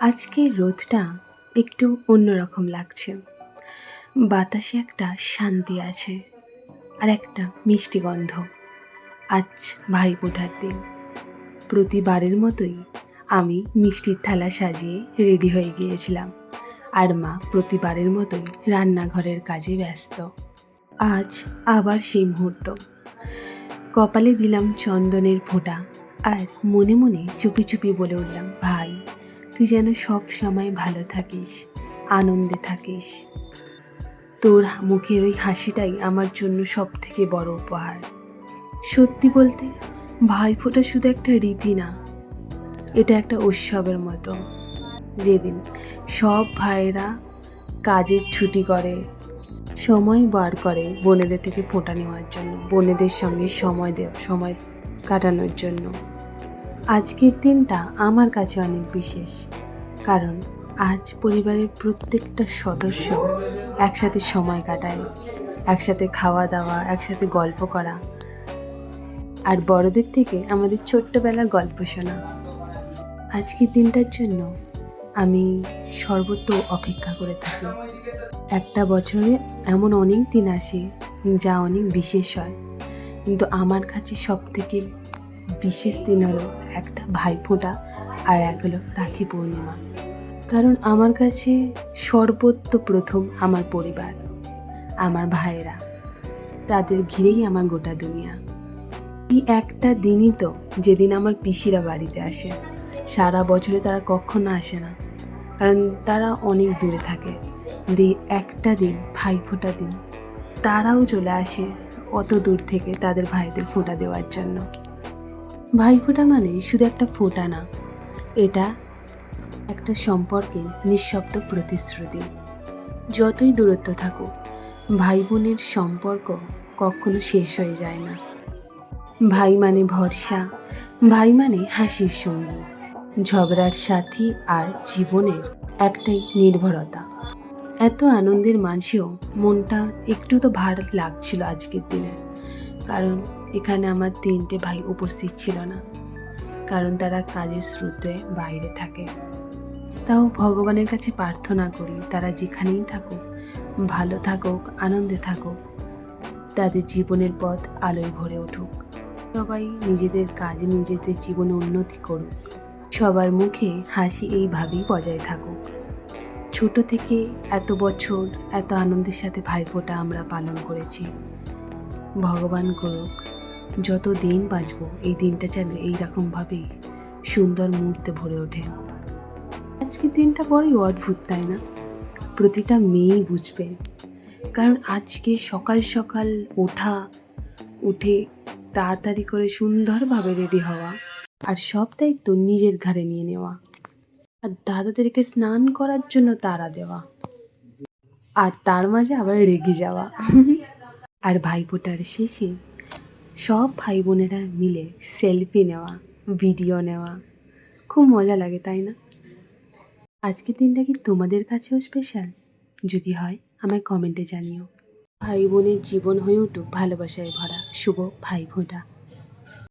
আজকের রোদটা একটু অন্যরকম লাগছে। বাতাসে একটা শান্তি আছে আর একটা মিষ্টি গন্ধ। আজ ভাইফোঁটার দিন। প্রতিবারের মতোই আমি মিষ্টির থালা সাজিয়ে রেডি হয়ে গিয়েছিলাম, আর মা প্রতিবারের মতোই রান্নাঘরের কাজে ব্যস্ত। আজ আবার সেই মুহূর্ত। কপালে দিলাম চন্দনের ফোঁটা আর মনে মনে চুপি চুপি বলে উঠলাম, ভাই তুই যেন সব সময় ভালো থাকিস, আনন্দে থাকিস। তোর মুখের ওই হাসিটাই আমার জন্য সব থেকে বড় উপহার। সত্যি বলতে ভাইফোঁটা শুধু একটা রীতি না, এটা একটা উৎসবের মতো। যেদিন সব ভাইয়েরা কাজের ছুটি করে, সময় বার করে বোনেদের থেকে ফোঁটা নেওয়ার জন্য, বোনেদের সঙ্গে সময় কাটানোর জন্য। আজকের দিনটা আমার কাছে অনেক বিশেষ, কারণ আজ পরিবারের প্রত্যেকটা সদস্য একসাথে সময় কাটায়, একসাথে খাওয়া দাওয়া, একসাথে গল্প করা, আর বড়দের থেকে আমাদের ছোট্টবেলার গল্প শোনা। আজকের দিনটার জন্য আমি সর্বত্র অপেক্ষা করে থাকি। একটা বছরে এমন অনেক দিন আসে যা অনেক বিশেষ হয়, কিন্তু আমার কাছে সব থেকে বিশেষ দিন হলো একটা ভাইফোঁটা আর এক হলো রাখি পূর্ণিমা। কারণ আমার কাছে সর্বত্র প্রথম আমার পরিবার, আমার ভাইয়েরা, তাদের ঘিরেই আমার গোটা দুনিয়া। এই একটা দিনই তো যেদিন আমার পিসিরা বাড়িতে আসে। সারা বছরে তারা কখনো আসে না, কারণ তারা অনেক দূরে থাকে। একটা দিন ভাইফোঁটা দিন তারাও চলে আসে অত দূর থেকে তাদের ভাইদের ফোঁটা দেওয়ার জন্য। ভাইফোঁটা মানে শুধু একটা ফোঁটা না, এটা একটা সম্পর্কের নিঃশব্দ প্রতিশ্রুতি। যতই দূরত্ব থাকুক, ভাই বোনের সম্পর্ক কখনো শেষ হয়ে যায় না। ভাই মানে ভরসা, ভাই মানে হাসির সঙ্গী, ঝগড়ার সাথী আর জীবনের একটাই নির্ভরতা। এত আনন্দের মাঝেও মনটা একটু তো ভার লাগছিল আজকের দিনে, কারণ এখানে আমার 3টে ভাই উপস্থিত ছিল না, কারণ তারা কাজের সূত্রে বাইরে থাকে। তাও ভগবানের কাছে প্রার্থনা করি তারা যেখানেই থাকুক, ভালো থাকুক, আনন্দে থাকুক, তাদের জীবনের পথ আলোয় ভরে উঠুক। সবাই নিজেদের কাজে নিজেদের জীবনে উন্নতি করুক, সবার মুখে হাসি এইভাবেই বজায় থাকুক। ছোট থেকে এত বছর এত আনন্দের সাথে ভাইফোঁটা আমরা পালন করেছি। ভগবান করুক যত দিন বাঁচবো এই দিনটা যেন এইরকমভাবেই সুন্দর মুহূর্তে ভরে ওঠে। আজকের দিনটা বড়ই অদ্ভুত, তাই না? প্রতিটা মেয়েই বুঝবে, কারণ আজকে সকাল সকাল উঠে তাড়াতাড়ি করে সুন্দরভাবে রেডি হওয়া, আর সব দায়িত্ব নিজের ঘাড়ে নিয়ে নেওয়া, আর দাদাদেরকে স্নান করার জন্য তাড়া দেওয়া, আর তার মাঝে আবার রেগে যাওয়া। আর ভাইফোঁটার শেষে সব ভাই বোনেরা মিলে সেলফি নেওয়া, ভিডিও নেওয়া, খুব মজা লাগে, তাই না? আজকের দিনটা কি তোমাদের কাছেও স্পেশাল? যদি হয় আমায় কমেন্টে জানিও। ভাই বোনের জীবন হয়ে উঠুক ভালোবাসায় ভরা। শুভ ভাইফোঁটা।